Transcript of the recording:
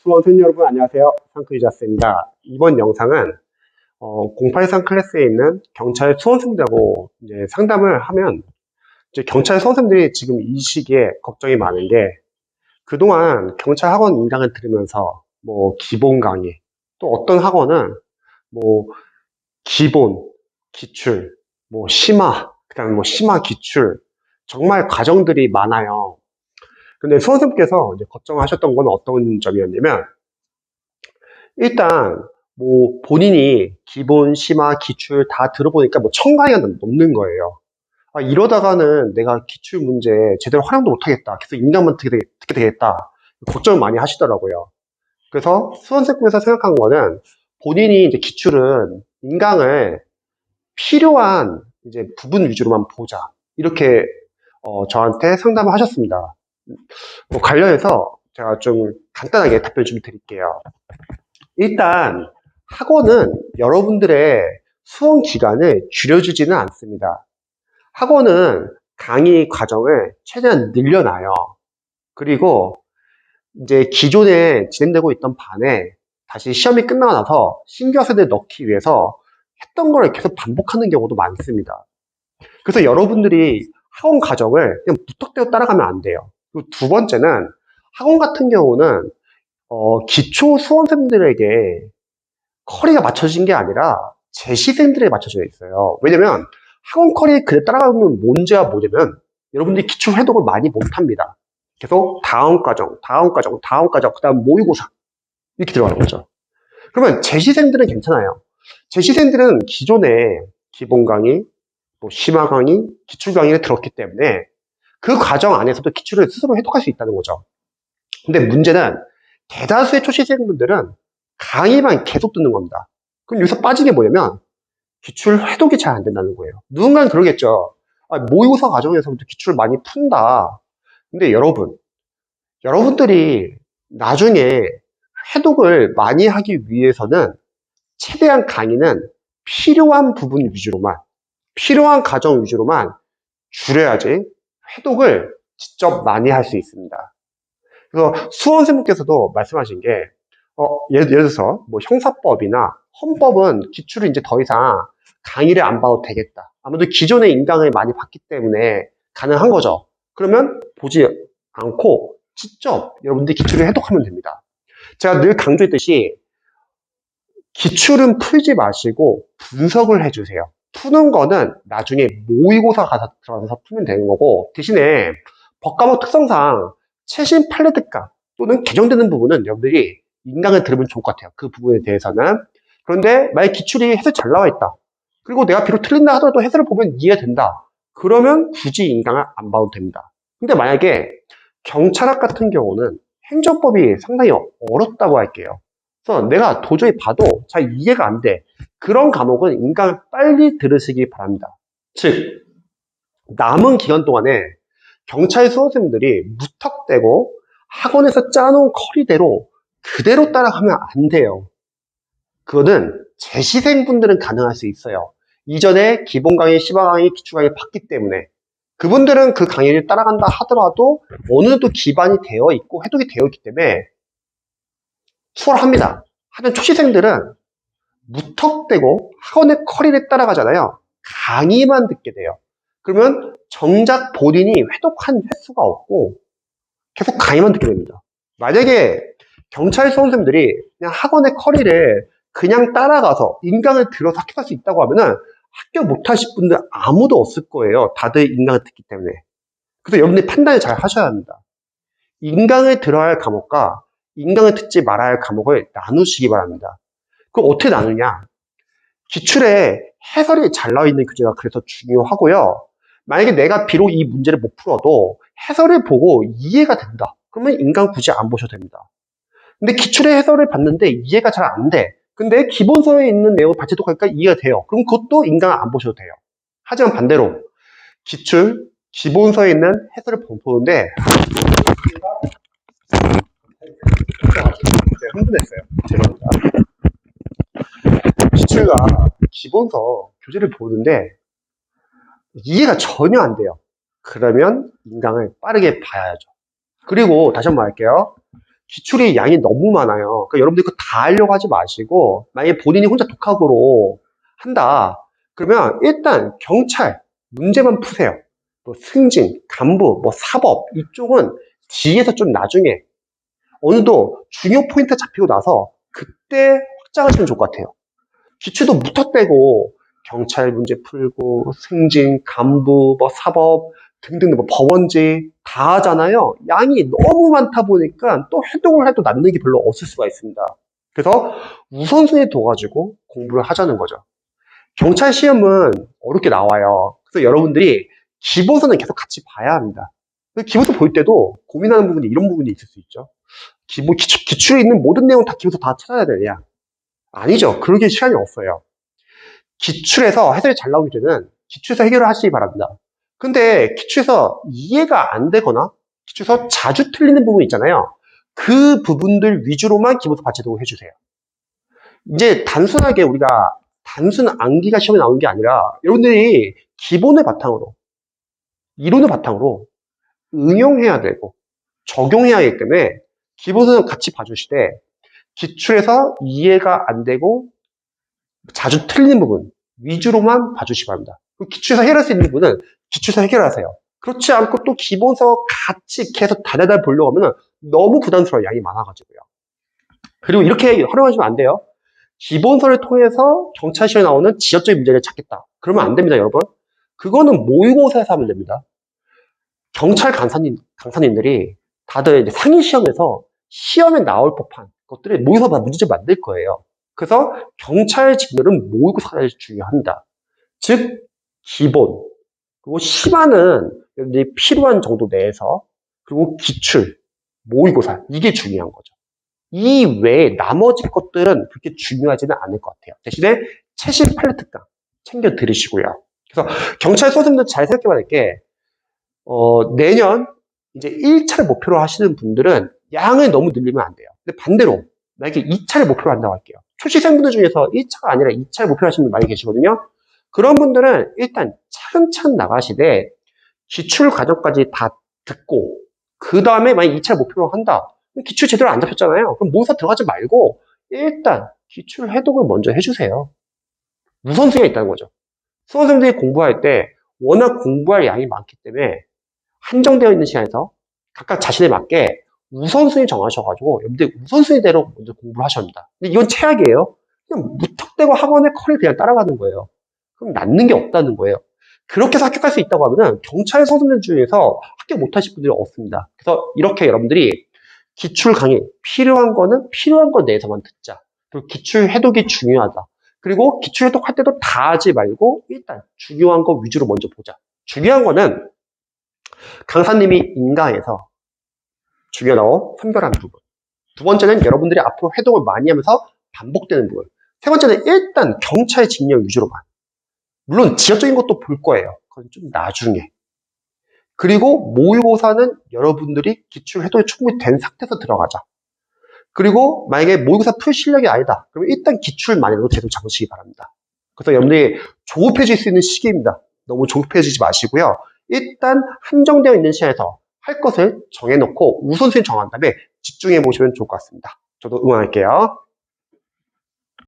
수험생 여러분 안녕하세요. 상크유자스입니다. 이번 영상은 083 클래스에 있는 경찰 수험생들하고 이제 상담을 하면 이제 경찰 수험생들이 지금 이 시기에 걱정이 많은 게 그동안 경찰 학원 인강을 들으면서 뭐 기본 강의 또 어떤 학원은 뭐 기본, 기출, 뭐 심화, 그다음에 뭐 심화 기출 정말 과정들이 많아요. 근데 수험생께서 이제 걱정하셨던 건 어떤 점이었냐면 일단 뭐 본인이 기본, 심화, 기출 다 들어보니까 뭐 1000가지가 넘는 거예요. 아, 이러다가는 내가 기출 문제 제대로 활용도 못하겠다. 계속 인강만 듣게 되겠다. 걱정을 많이 하시더라고요. 그래서 수험생분에서 생각한 거는 본인이 이제 기출은 인강을 필요한 이제 부분 위주로만 보자. 이렇게 저한테 상담을 하셨습니다. 뭐 관련해서 제가 좀 간단하게 답변 좀 드릴게요. 일단 학원은 여러분들의 수험 기간을 줄여주지는 않습니다. 학원은 강의 과정을 최대한 늘려놔요. 그리고 이제 기존에 진행되고 있던 반에 다시 시험이 끝나고 나서 신규 학생들 넣기 위해서 했던 걸 계속 반복하는 경우도 많습니다. 그래서 여러분들이 학원 과정을 그냥 무턱대고 따라가면 안 돼요. 그리고 두 번째는 학원 같은 경우는 기초 수험생들에게 커리가 맞춰진 게 아니라 재시생들에 맞춰져 있어요. 왜냐면 학원 커리 그대로 따라가면 문제가 뭐냐면 여러분들이 기출 해독을 많이 못합니다. 계속 다음 과정, 다음 과정, 다음 과정, 그 다음 모의고사 이렇게 들어가는 거죠. 그러면 재시생들은 괜찮아요. 재시생들은 기존에 기본 강의, 뭐 심화 강의, 기출 강의를 들었기 때문에 그 과정 안에서도 기출을 스스로 해독할 수 있다는 거죠. 근데 문제는 대다수의 초시생분들은 강의만 계속 듣는 겁니다. 그럼 여기서 빠진 게 뭐냐면 기출 해독이 잘 안 된다는 거예요. 누군가는 그러겠죠. 아, 모의고사 과정에서부터 기출을 많이 푼다. 근데 여러분들이 나중에 해독을 많이 하기 위해서는 최대한 강의는 필요한 부분 위주로만, 필요한 과정 위주로만 줄여야지 해독을 직접 많이 할 수 있습니다. 그래서 수험생분께서도 말씀하신 게, 예를 들어서 뭐 형사법이나 헌법은 기출을 이제 더 이상 강의를 안 봐도 되겠다. 아무래도 기존의 인강을 많이 봤기 때문에 가능한 거죠. 그러면 보지 않고 직접 여러분들이 기출을 해독하면 됩니다. 제가 늘 강조했듯이 기출은 풀지 마시고 분석을 해주세요. 푸는 거는 나중에 모의고사 가서 들어가서 풀면 되는 거고 대신에 법과목 특성상 최신 판례특강 또는 개정되는 부분은 여러분들이 인강을 들으면 좋을 것 같아요. 그 부분에 대해서는. 그런데 만약 기출이 해설 잘 나와 있다. 그리고 내가 비록 틀린다 하더라도 해설을 보면 이해가 된다. 그러면 굳이 인강을 안 봐도 됩니다. 근데 만약에 경찰학 같은 경우는 행정법이 상당히 어렵다고 할게요. 그래서 내가 도저히 봐도 잘 이해가 안 돼. 그런 과목은 인강을 빨리 들으시기 바랍니다. 즉, 남은 기간 동안에 경찰 수험생들이 무턱대고 학원에서 짜놓은 커리대로 그대로 따라가면 안 돼요. 그거는 재시생분들은 가능할 수 있어요. 이전에 기본 강의, 심화 강의, 기출 강의 봤기 때문에 그분들은 그 강의를 따라간다 하더라도 어느 정도 기반이 되어 있고 해독이 되어 있기 때문에 수월합니다. 하지만 초시생들은 무턱대고 학원의 커리를 따라가잖아요. 강의만 듣게 돼요. 그러면 정작 본인이 회독한 횟수가 없고 계속 강의만 듣게 됩니다. 만약에 경찰 수험생들이 그냥 학원의 커리를 그냥 따라가서 인강을 들어서 학교 갈 수 있다고 하면은 학교 못하실 분들 아무도 없을 거예요. 다들 인강을 듣기 때문에. 그래서 여러분들이 판단을 잘 하셔야 합니다. 인강을 들어야 할 과목과 인강을 듣지 말아야 할 과목을 나누시기 바랍니다. 그럼 어떻게 나누냐? 기출에 해설이 잘 나와 있는 교재가 그래서 중요하고요. 만약에 내가 비록 이 문제를 못 풀어도 해설을 보고 이해가 된다. 그러면 인강 굳이 안 보셔도 됩니다. 근데 기출의 해설을 봤는데 이해가 잘 안 돼. 근데 기본서에 있는 내용을 발제독하니까 이해가 돼요. 그럼 그것도 인강 안 보셔도 돼요. 하지만 반대로 기출, 기본서에 있는 해설을 보는데 제가 흥분했어요. 죄송합니다. 기출과 기본서 교재를 보는데 이해가 전혀 안 돼요. 그러면 인강을 빠르게 봐야죠. 그리고 다시 한번 말할게요. 기출이 양이 너무 많아요. 그러니까 여러분들 그거 다 하려고 하지 마시고, 만약에 본인이 혼자 독학으로 한다. 그러면 일단 경찰 문제만 푸세요. 뭐 승진, 간부, 뭐 사법 이쪽은 뒤에서 좀 나중에 어느 정도 중요 포인트 잡히고 나서 그때 확장하시면 좋을 것 같아요. 기출도 무턱대고 경찰 문제 풀고 승진, 간부, 뭐 사법 등등 뭐 법원지 다 하잖아요. 양이 너무 많다 보니까 또 해동을 해도 남는 게 별로 없을 수가 있습니다. 그래서 우선순위에 둬가지고 공부를 하자는 거죠. 경찰 시험은 어렵게 나와요. 그래서 여러분들이 기본서는 계속 같이 봐야 합니다. 기본서 볼 때도 고민하는 부분이 이런 부분이 있을 수 있죠. 기출에 있는 모든 내용 다 기본서 다 찾아야 되냐? 아니죠. 그러기 시간이 없어요. 기출에서 해설이 잘 나오기 전에는 기출에서 해결을 하시기 바랍니다. 근데 기출에서 이해가 안 되거나 기출에서 자주 틀리는 부분 있잖아요. 그 부분들 위주로만 기본서 받쳐두고 해주세요. 이제 단순하게 우리가 단순 암기가 시험에 나오는 게 아니라 여러분들이 기본을 바탕으로 이론을 바탕으로 응용해야 되고 적용해야 하기 때문에 기본서는 같이 봐주시되 기출에서 이해가 안 되고 자주 틀리는 부분 위주로만 봐주시기 바랍니다. 기출에서 해결할 수 있는 부분은 기출에서 해결하세요. 그렇지 않고 또 기본서 같이 계속 달달달 보려고 하면 너무 부담스러워요. 양이 많아가지고요. 그리고 이렇게 활용하시면 안 돼요. 기본서를 통해서 경찰 시험에 나오는 지역적인 문제를 찾겠다. 그러면 안 됩니다, 여러분. 그거는 모의고사에서 하면 됩니다. 경찰 강사님들이 다들 이제 상위 시험에서 시험에 나올 법한 것들을 모의고사 문제집 만들 거예요. 그래서 경찰 직렬은 모의고사가 중요합니다. 즉, 기본, 그리고 심화는 여러분들이 필요한 정도 내에서, 그리고 기출, 모의고사, 이게 중요한 거죠. 이 외에 나머지 것들은 그렇게 중요하지는 않을 것 같아요. 대신에 최신 팔레트감 챙겨 들으시고요. 그래서 경찰 선생님도 잘 생각해 봐야 될 게, 내년 이제 1차를 목표로 하시는 분들은 양을 너무 늘리면 안 돼요. 근데 반대로, 만약에 2차를 목표로 한다고 할게요. 초시생분들 중에서 1차가 아니라 2차를 목표로 하시는 분들 많이 계시거든요. 그런 분들은 일단 차근차근 나가시되 기출 과정까지 다 듣고 그 다음에 만약 2차를 목표로 한다. 기출 제대로 안 잡혔잖아요. 그럼 모의고사 들어가지 말고 일단 기출 해독을 먼저 해주세요. 우선순위가 있다는 거죠. 수험생들이 공부할 때 워낙 공부할 양이 많기 때문에 한정되어 있는 시간에서 각각 자신에 맞게 우선순위 정하셔가지고 여러분들 우선순위대로 먼저 공부를 하셔야 합니다. 근데 이건 최악이에요. 그냥 무턱대고 학원의 커리를 그냥 따라가는 거예요. 그럼 남는 게 없다는 거예요. 그렇게 해서 합격할 수 있다고 하면 경찰 선생님 중에서 합격 못하실 분들이 없습니다. 그래서 이렇게 여러분들이 기출 강의 필요한 거는 필요한 것 내에서만 듣자. 그리고 기출 해독이 중요하다. 그리고 기출 해독할 때도 다 하지 말고 일단 중요한 거 위주로 먼저 보자. 중요한 거는 강사님이 인강에서 중요하다고 선별한 부분. 두 번째는 여러분들이 앞으로 해독을 많이 하면서 반복되는 부분. 세 번째는 일단 경찰 직렬 위주로만. 물론 지역적인 것도 볼 거예요. 그건 좀 나중에. 그리고 모의고사는 여러분들이 기출 해독이 충분히 된 상태에서 들어가자. 그리고 만약에 모의고사 풀 실력이 아니다. 그러면 일단 기출만으로도 계속 잡으시기 바랍니다. 그래서 여러분들이 조급해질 수 있는 시기입니다. 너무 조급해지지 마시고요. 일단 한정되어 있는 시간에서 할 것을 정해놓고 우선순위 정한 다음에 집중해 보시면 좋을 것 같습니다. 저도 응원할게요.